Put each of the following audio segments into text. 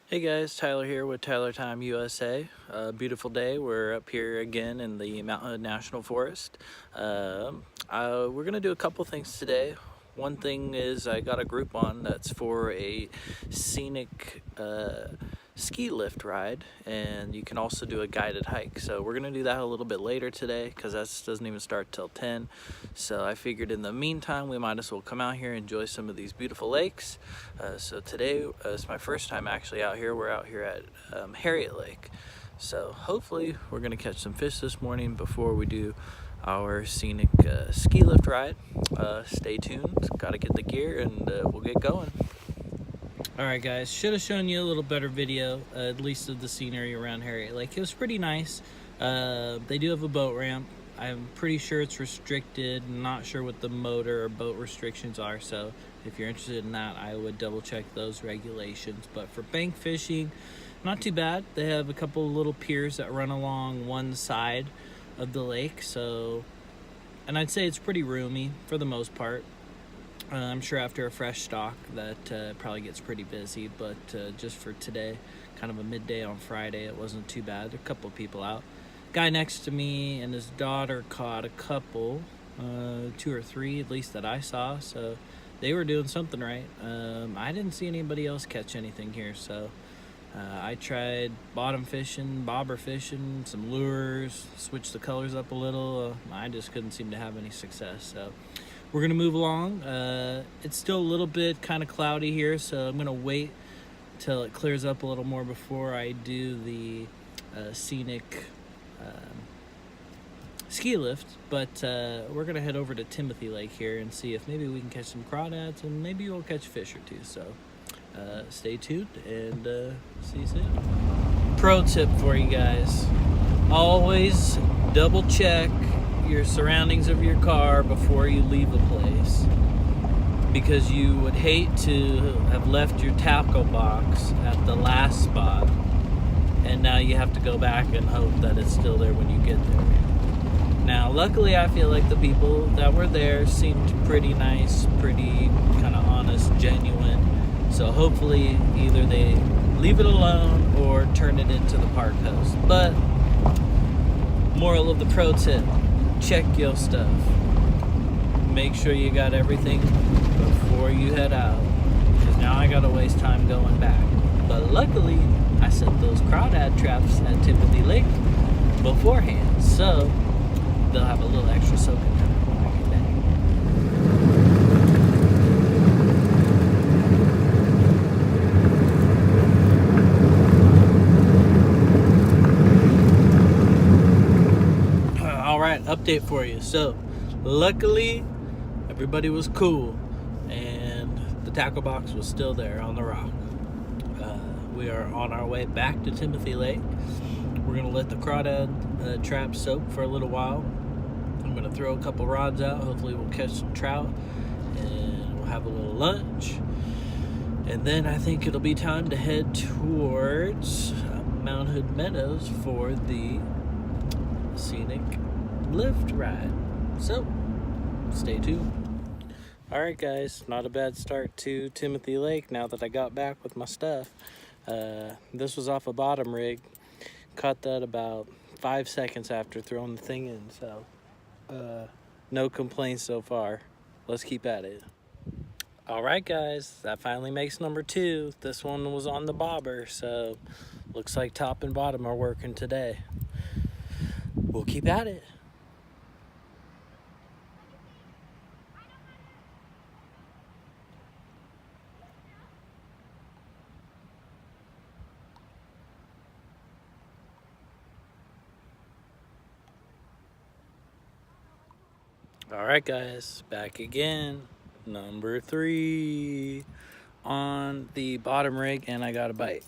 Hey guys, Tyler here with TylerTimeUSA. Beautiful day. We're up here again in the Mountain National Forest. We're gonna do a couple things today. One thing is I got a group on that's for a scenic ski lift ride, and you can also do a guided hike. So we're gonna do that a little bit later today because that doesn't even start till 10. So I figured in the meantime we might as well come out here and enjoy some of these beautiful lakes. So today is my first time actually out here. We're out here at Harriet Lake. So hopefully we're gonna catch some fish this morning before we do our scenic ski lift ride. Stay tuned, gotta get the gear, and we'll get going. Alright guys, should have shown you a little better video, at least of the scenery around Harriet Lake. It was pretty nice. They do have a boat ramp. I'm pretty sure it's restricted. Not sure what the motor or boat restrictions are, so if you're interested in that, I would double check those regulations. But for bank fishing, not too bad. They have a couple of little piers that run along one side of the lake, and I'd say it's pretty roomy for the most part. I'm sure after a fresh stock that probably gets pretty busy, but just for today, kind of a midday on Friday, it wasn't too bad. A couple people out. Guy next to me and his daughter caught a couple, 2 or 3 at least that I saw, so they were doing something right. I didn't see anybody else catch anything here, so I tried bottom fishing, bobber fishing, some lures, switched the colors up a little. I just couldn't seem to have any success, so we're gonna move along. It's still a little bit kind of cloudy here, so I'm gonna wait till it clears up a little more before I do the scenic ski lift. But we're gonna head over to Timothy Lake here and see if maybe we can catch some crawdads, and maybe we'll catch a fish or two. So stay tuned and see you soon. Pro tip for you guys: always double check your surroundings of your car before you leave a place, because you would hate to have left your tackle box at the last spot and now you have to go back and hope that it's still there when you get there. Now luckily I feel like the people that were there seemed pretty nice, pretty kind of honest, genuine, so hopefully either they leave it alone or turn it into the park host. But moral of the pro tip: check your stuff. Make sure you got everything before you head out, because now I gotta waste time going back. But luckily, I set those crawdad traps at Timothy Lake beforehand, so they'll have a little extra soaking time when I get back. Alright, update for you. So, luckily, everybody was cool, and the tackle box was still there on the rock. We are on our way back to Timothy Lake. We're gonna let the crawdad trap soak for a little while. I'm gonna throw a couple rods out. Hopefully we'll catch some trout, and we'll have a little lunch. And then I think it'll be time to head towards Mount Hood Meadows for the scenic lift ride. So, stay tuned. Alright guys, not a bad start to Timothy Lake now that I got back with my stuff. This was off a bottom rig. Caught that about 5 seconds after throwing the thing in, so no complaints so far. Let's keep at it. Alright guys, that finally makes number 2. This one was on the bobber, so looks like top and bottom are working today. We'll keep at it. Alright guys, back again. Number 3 on the bottom rig, and I got a bite.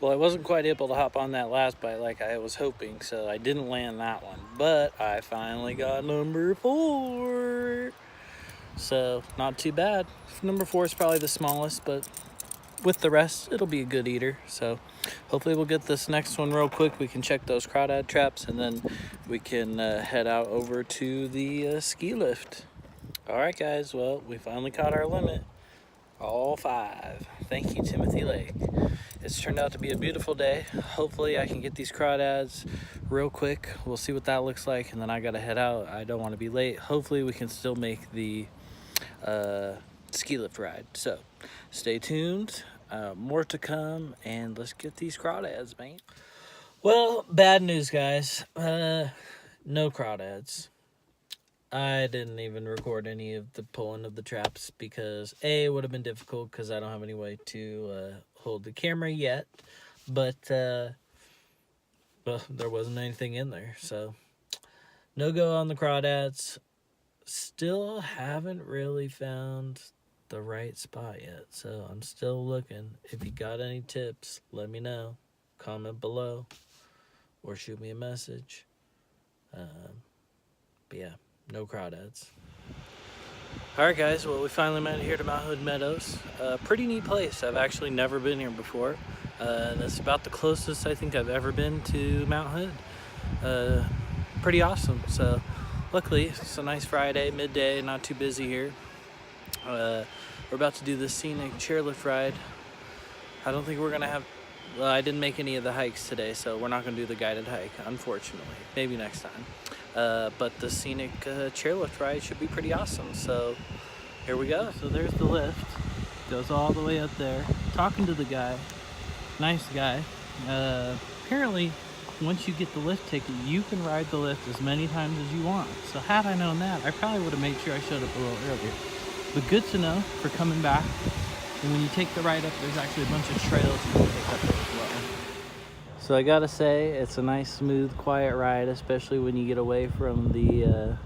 Well, I wasn't quite able to hop on that last bite like I was hoping, so I didn't land that one. But I finally got number 4. So, not too bad. Number 4 is probably the smallest, but with the rest, it'll be a good eater. So, hopefully we'll get this next one real quick. We can check those crawdad traps, and then we can head out over to the ski lift. Alright guys, well, we finally caught our limit. All 5. Thank you, Timothy Lake. it's turned out to be a beautiful day. Hopefully I can get these crawdads real quick. We'll see what that looks like, and then I gotta head out. I don't want to be late. Hopefully we can still make the ski lift ride. So stay tuned, more to come, and let's get these crawdads, man. Well, bad news, guys. No crawdads. I didn't even record any of the pulling of the traps because A, it would have been difficult because I don't have any way to hold the camera yet, but well, there wasn't anything in there, so no go on the crawdads. Still haven't really found the right spot yet, so I'm still looking. If you got any tips, let me know. Comment below or shoot me a message. But yeah, no crawdads. Alright guys, well, we finally made it here to Mount Hood Meadows. Pretty neat place. I've actually never been here before. That's about the closest I think I've ever been to Mount Hood. Pretty awesome. So luckily it's a nice Friday, midday, not too busy here. We're about to do the Scenic chairlift ride. I don't think we're gonna have, well, I didn't make any of the hikes today, so we're not gonna do the guided hike, unfortunately. Maybe next time. But the Scenic chairlift ride should be pretty awesome, so here we go. So there's the lift, goes all the way up there. Talking to the guy, nice guy. Apparently, once you get the lift ticket, you can ride the lift as many times as you want. So had I known that, I probably would have made sure I showed up a little earlier. But good to know for coming back. And when you take the ride up, there's actually a bunch of trails you can take up there as well. So I gotta say, it's a nice, smooth, quiet ride, especially when you get away from the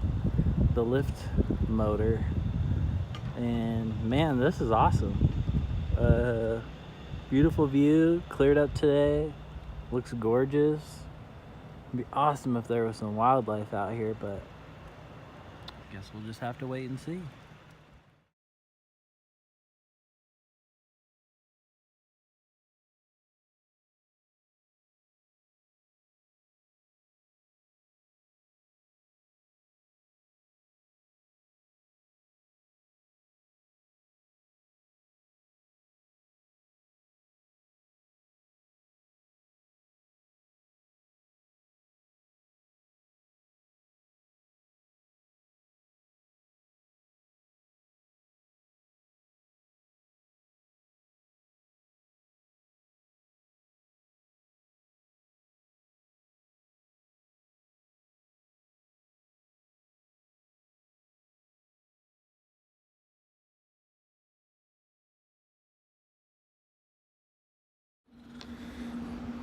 lift motor. And man, this is awesome. Beautiful view, cleared up today, looks gorgeous. It'd be awesome if there was some wildlife out here, but I guess we'll just have to wait and see.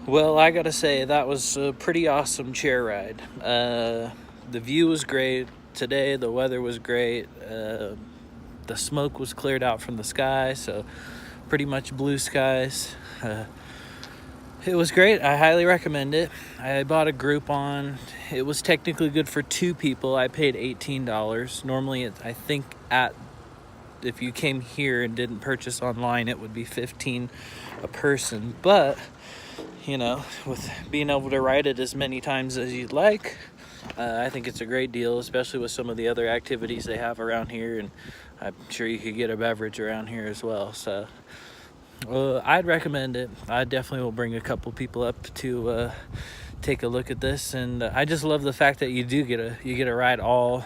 Well, I gotta say, that was a pretty awesome chair ride. The view was great today, the weather was great, the smoke was cleared out from the sky, so pretty much blue skies. It was great. I highly recommend it. I bought a Groupon. It was technically good for 2 people. I paid $18. Normally, I think if you came here and didn't purchase online, it would be $15 a person. But you know, with being able to ride it as many times as you'd like, I think it's a great deal, especially with some of the other activities they have around here, and I'm sure you could get a beverage around here as well. So I'd recommend it. I definitely will bring a couple people up to take a look at this, and I just love the fact that you get a ride all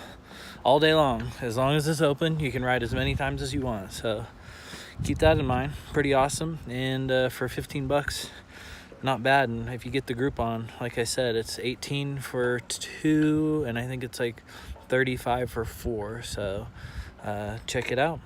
day long. As long as it's open, you can ride as many times as you want. So keep that in mind. Pretty awesome, and for 15 bucks, not bad. And if you get the Groupon, like I said, it's 18 for 2, and I think it's like 35 for 4. So check it out.